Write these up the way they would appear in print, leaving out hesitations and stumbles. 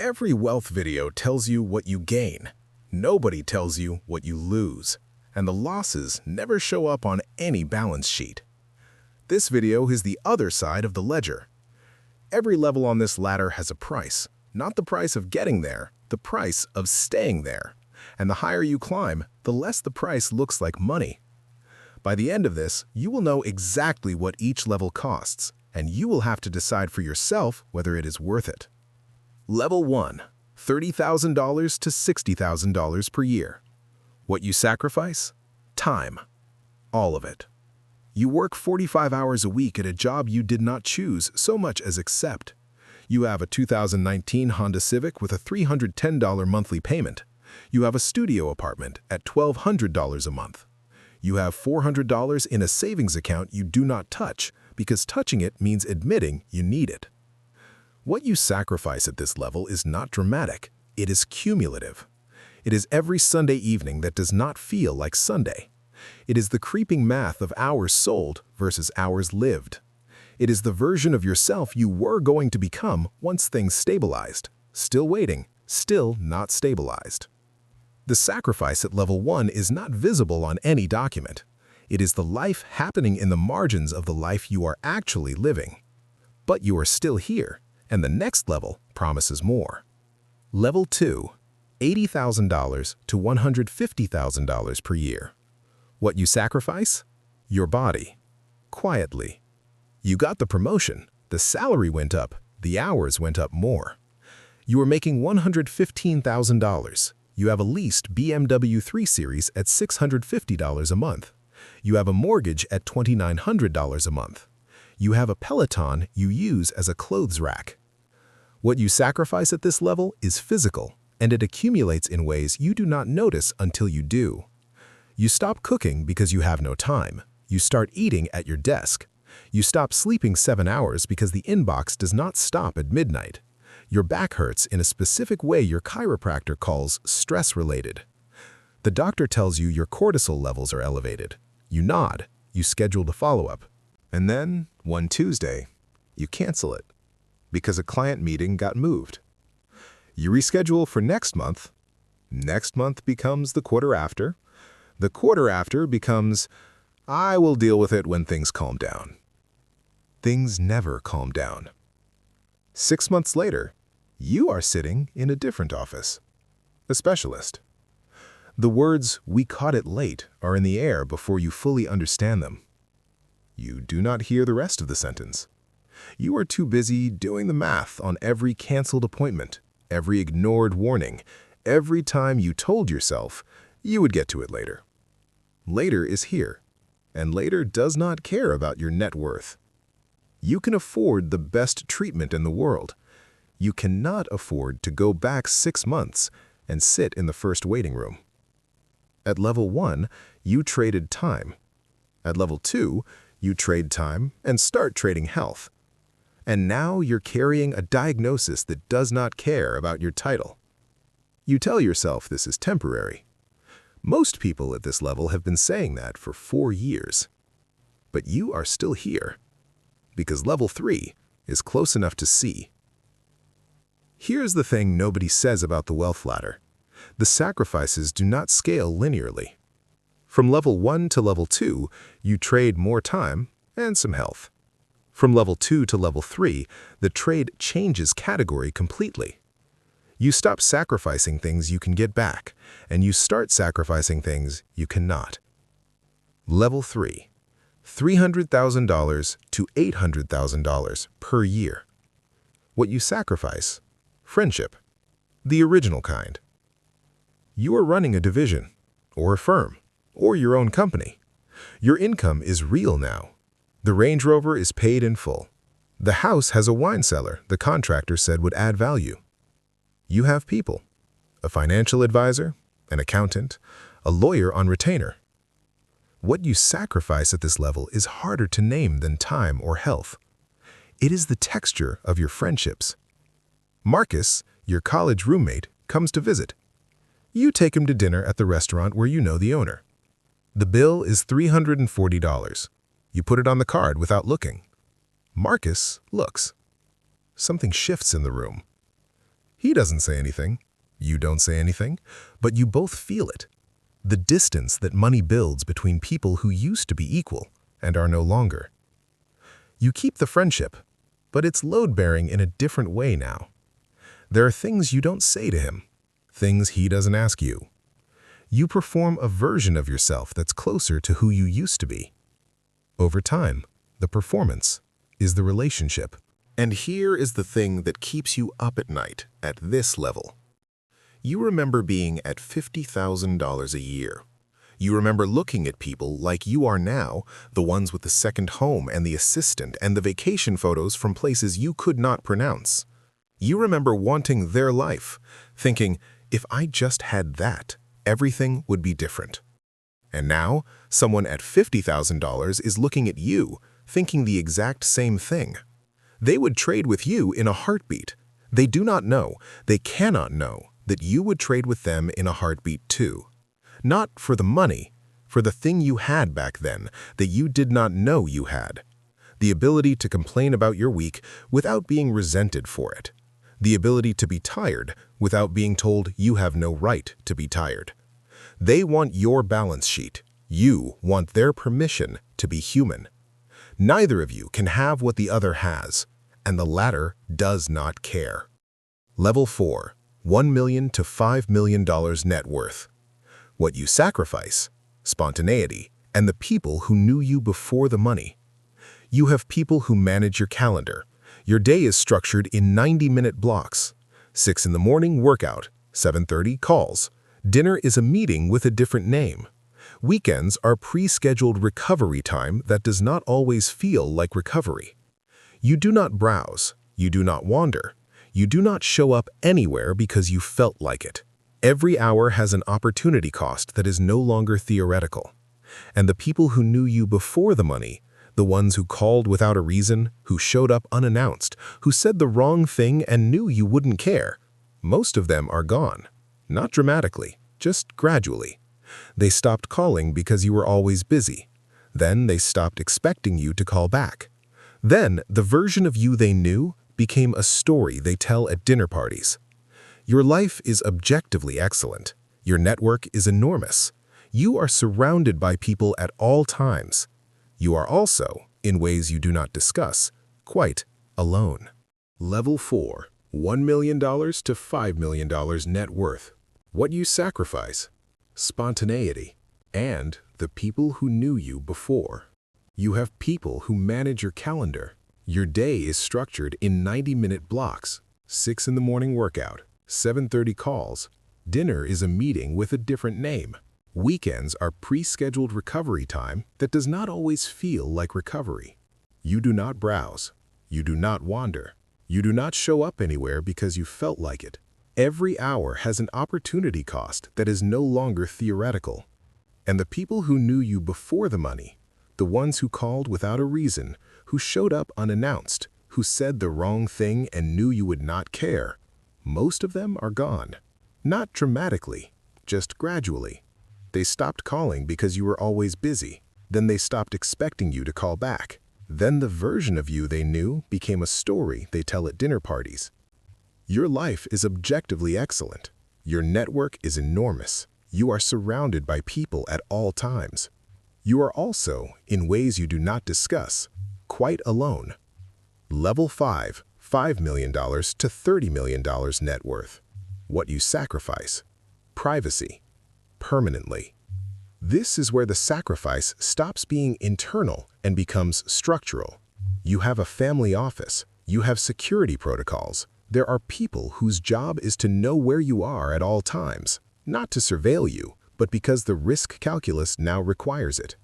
Every wealth video tells you what you gain. Nobody tells you what you lose. And the losses never show up on any balance sheet. This video is the other side of the ledger. Every level on this ladder has a price. Not the price of getting there, the price of staying there. And the higher you climb, the less the price looks like money. By the end of this, you will know exactly what each level costs, and you will have to decide for yourself whether it is worth it. Level 1. $30,000 to $60,000 per year. What you sacrifice? Time. All of it. You work 45 hours a week at a job you did not choose so much as accept. You have a 2019 Honda Civic with a $310 monthly payment. You have a studio apartment at $1,200 a month. You have $400 in a savings account you do not touch because touching it means admitting you need it. What you sacrifice at this level is not dramatic, it is cumulative. It is every Sunday evening that does not feel like Sunday. It is the creeping math of hours sold versus hours lived. It is the version of yourself you were going to become once things stabilized. Still waiting, still not stabilized. The sacrifice at level 1 is not visible on any document. It is the life happening in the margins of the life you are actually living. But you are still here, and the next level promises more. Level 2. $80,000 to $150,000 per year. What you sacrifice? Your body. Quietly. You got the promotion, the salary went up, the hours went up more. You are making $115,000. You have a leased BMW 3 Series at $650 a month. You have a mortgage at $2,900 a month. You have a Peloton you use as a clothes rack. What you sacrifice at this level is physical, and it accumulates in ways you do not notice until you do. You stop cooking because you have no time. You start eating at your desk. You stop sleeping 7 hours because the inbox does not stop at midnight. Your back hurts in a specific way your chiropractor calls stress-related. The doctor tells you your cortisol levels are elevated. You nod. You schedule the follow-up. And then, one Tuesday, you cancel it because a client meeting got moved. You reschedule for next month. Next month becomes the quarter after. The quarter after becomes, I will deal with it when things calm down. Things never calm down. 6 months later, you are sitting in a different office. A specialist. The words, "we caught it late," are in the air before you fully understand them. You do not hear the rest of the sentence. You are too busy doing the math on every canceled appointment, every ignored warning, every time you told yourself you would get to it later. Later is here, and later does not care about your net worth. You can afford the best treatment in the world. You cannot afford to go back 6 months and sit in the first waiting room. At level 1, you traded time. At level 2, you trade time and start trading health. And now you're carrying a diagnosis that does not care about your title. You tell yourself this is temporary. Most people at this level have been saying that for 4 years. But you are still here, because level 3 is close enough to see. Here's the thing nobody says about the wealth ladder. The sacrifices do not scale linearly. From level 1 to level 2, you trade more time and some health. From level 2 to level 3, the trade changes category completely. You stop sacrificing things you can get back, and you start sacrificing things you cannot. Level 3. $300,000 to $800,000 per year. What you sacrifice? Friendship. The original kind. You are running a division, or a firm, or your own company. Your income is real now. The Range Rover is paid in full. The house has a wine cellar the contractor said would add value. You have people, a financial advisor, an accountant, a lawyer on retainer. What you sacrifice at this level is harder to name than time or health. It is the texture of your friendships. Marcus, your college roommate, comes to visit. You take him to dinner at the restaurant where you know the owner. The bill is $340. You put it on the card without looking. Marcus looks. Something shifts in the room. He doesn't say anything. You don't say anything, but you both feel it. The distance that money builds between people who used to be equal and are no longer. You keep the friendship, but it's load-bearing in a different way now. There are things you don't say to him, things he doesn't ask you. You perform a version of yourself that's closer to who you used to be. Over time, the performance is the relationship. And here is the thing that keeps you up at night at this level. You remember being at $50,000 a year. You remember looking at people like you are now, the ones with the second home and the assistant and the vacation photos from places you could not pronounce. You remember wanting their life, thinking, if I just had that, everything would be different. And now, someone at $50,000 is looking at you, thinking the exact same thing. They would trade with you in a heartbeat. They do not know, they cannot know, that you would trade with them in a heartbeat too. Not for the money, for the thing you had back then that you did not know you had. The ability to complain about your week without being resented for it. The ability to be tired without being told you have no right to be tired. They want your balance sheet. You want their permission to be human. Neither of you can have what the other has, and the latter does not care. Level 4. $1 million to $5 million net worth. What you sacrifice, spontaneity, and the people who knew you before the money. You have people who manage your calendar. Your day is structured in 90-minute blocks. 6 in the morning workout, 7:30 calls. Dinner is a meeting with a different name. Weekends are pre-scheduled recovery time that does not always feel like recovery. You do not browse. You do not wander. You do not show up anywhere because you felt like it. Every hour has an opportunity cost that is no longer theoretical. And the people who knew you before the money, the ones who called without a reason, who showed up unannounced, who said the wrong thing and knew you wouldn't care, most of them are gone. Not dramatically, just gradually. They stopped calling because you were always busy. Then they stopped expecting you to call back. Then the version of you they knew became a story they tell at dinner parties. Your life is objectively excellent. Your network is enormous. You are surrounded by people at all times. You are also, in ways you do not discuss, quite alone. Level 4. $1 million to $5 million net worth. What you sacrifice, spontaneity, and the people who knew you before. You have people who manage your calendar. Your day is structured in 90-minute blocks. 6 in the morning workout, 7:30 calls. Dinner is a meeting with a different name. Weekends are pre-scheduled recovery time that does not always feel like recovery. You do not browse. You do not wander. You do not show up anywhere because you felt like it. Every hour has an opportunity cost that is no longer theoretical. And the people who knew you before the money, the ones who called without a reason, who showed up unannounced, who said the wrong thing and knew you would not care, most of them are gone. Not dramatically, just gradually. They stopped calling because you were always busy. Then they stopped expecting you to call back. Then the version of you they knew became a story they tell at dinner parties. Your life is objectively excellent. Your network is enormous. You are surrounded by people at all times. You are also, in ways you do not discuss, quite alone. Level 5, $5 million to $30 million net worth. What you sacrifice, privacy, permanently. This is where the sacrifice stops being internal and becomes structural. You have a family office. You have security protocols. There are people whose job is to know where you are at all times, not to surveil you, but because the risk calculus now requires it.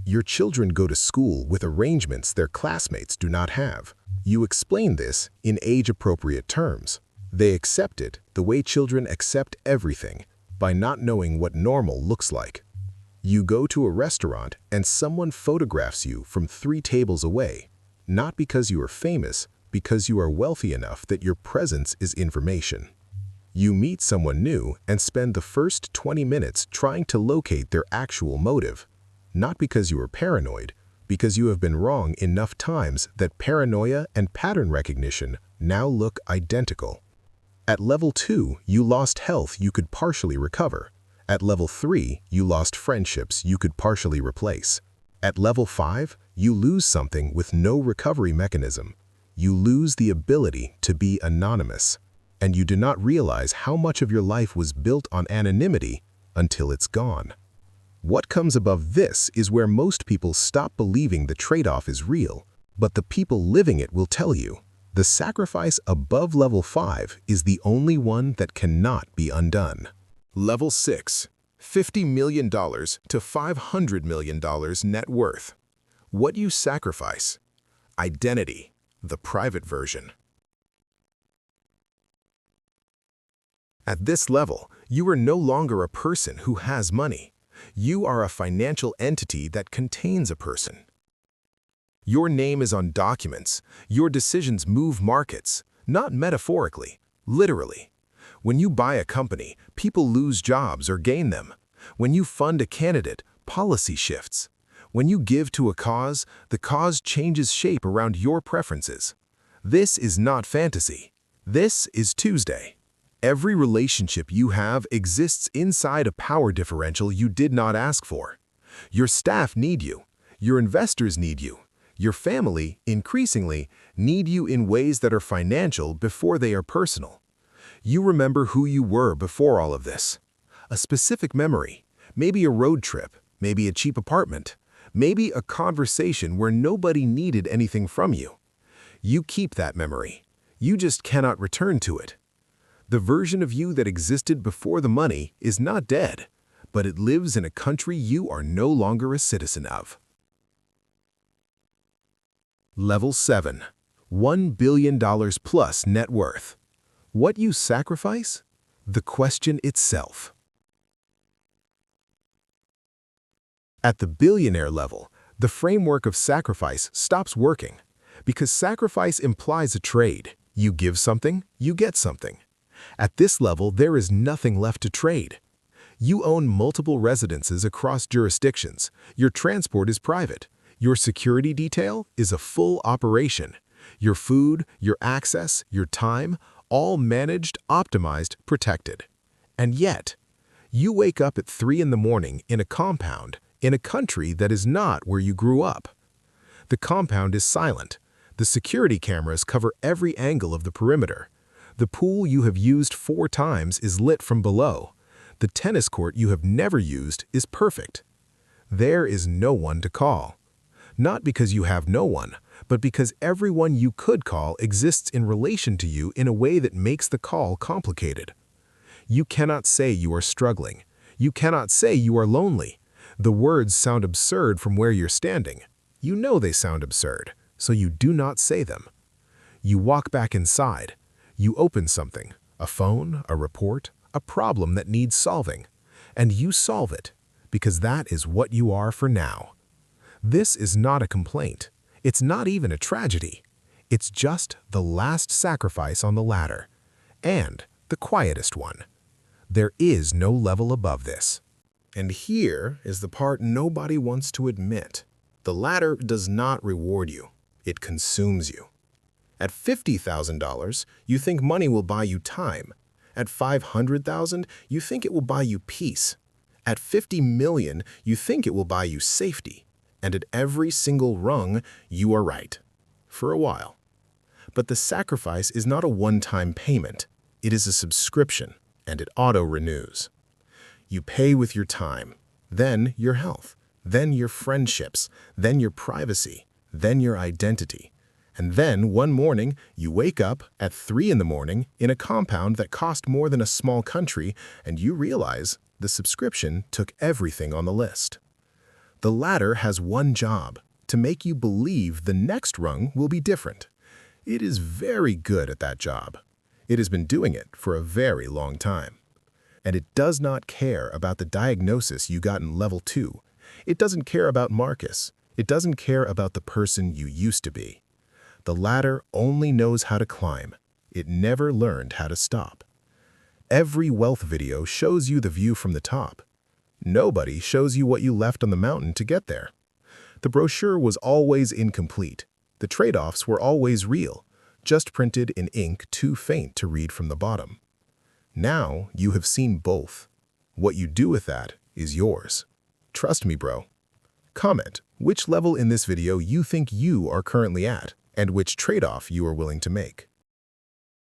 Your children go to school with arrangements their classmates do not have. You explain this in age-appropriate terms. They accept it the way children accept everything, by not knowing what normal looks like. You go to a restaurant and someone photographs you from 3 tables away, not because you are famous, because you are wealthy enough that your presence is information. You meet someone new and spend the first 20 minutes trying to locate their actual motive, not because you are paranoid, because you have been wrong enough times that paranoia and pattern recognition now look identical. At level 2, you lost health you could partially recover. At level 3, you lost friendships you could partially replace. At level 5, you lose something with no recovery mechanism. You lose the ability to be anonymous. And you do not realize how much of your life was built on anonymity until it's gone. What comes above this is where most people stop believing the trade-off is real, but the people living it will tell you. The sacrifice above level 5 is the only one that cannot be undone. Level 6, $50 million to $500 million net worth. What you sacrifice? Identity, the private version. At this level, you are no longer a person who has money. You are a financial entity that contains a person. Your name is on documents. Your decisions move markets, not metaphorically, literally. When you buy a company, people lose jobs or gain them. When you fund a candidate, policy shifts. When you give to a cause, the cause changes shape around your preferences. This is not fantasy. This is Tuesday. Every relationship you have exists inside a power differential you did not ask for. Your staff need you. Your investors need you. Your family, increasingly, need you in ways that are financial before they are personal. You remember who you were before all of this. A specific memory, maybe a road trip, maybe a cheap apartment, maybe a conversation where nobody needed anything from you. You keep that memory. You just cannot return to it. The version of you that existed before the money is not dead, but it lives in a country you are no longer a citizen of. Level 7, $1 billion plus net worth. What you sacrifice? The question itself. At the billionaire level, the framework of sacrifice stops working, because sacrifice implies a trade. You give something, you get something. At this level, there is nothing left to trade. You own multiple residences across jurisdictions. Your transport is private. Your security detail is a full operation. Your food, your access, your time, all managed, optimized, protected. And yet, you wake up at 3 in the morning in a compound in a country that is not where you grew up. The compound is silent. The security cameras cover every angle of the perimeter. The pool you have used 4 times is lit from below. The tennis court you have never used is perfect. There is no one to call. Not because you have no one, but because everyone you could call exists in relation to you in a way that makes the call complicated. You cannot say you are struggling. You cannot say you are lonely. The words sound absurd from where you're standing. You know they sound absurd, so you do not say them. You walk back inside. You open something, a phone, a report, a problem that needs solving, and you solve it, because that is what you are for now. This is not a complaint. It's not even a tragedy. It's just the last sacrifice on the ladder, and the quietest one. There is no level above this. And here is the part nobody wants to admit. The ladder does not reward you. It consumes you. At $50,000, you think money will buy you time. At $500,000, you think it will buy you peace. At $50 million, you think it will buy you safety. And at every single rung, you are right. For a while. But the sacrifice is not a one-time payment. It is a subscription, and it auto-renews. You pay with your time, then your health, then your friendships, then your privacy, then your identity. And then one morning, you wake up at 3 in the morning in a compound that cost more than a small country, and you realize the subscription took everything on the list. The ladder has one job, to make you believe the next rung will be different. It is very good at that job. It has been doing it for a very long time. And it does not care about the diagnosis you got in level 2. It doesn't care about Marcus. It doesn't care about the person you used to be. The ladder only knows how to climb. It never learned how to stop. Every wealth video shows you the view from the top. Nobody shows you what you left on the mountain to get there. The brochure was always incomplete. The trade-offs were always real. just printed in ink too faint to read from the bottom. Now you have seen both. What you do with that is yours. Trust me, bro. Comment which level in this video you think you are currently at and which trade-off you are willing to make.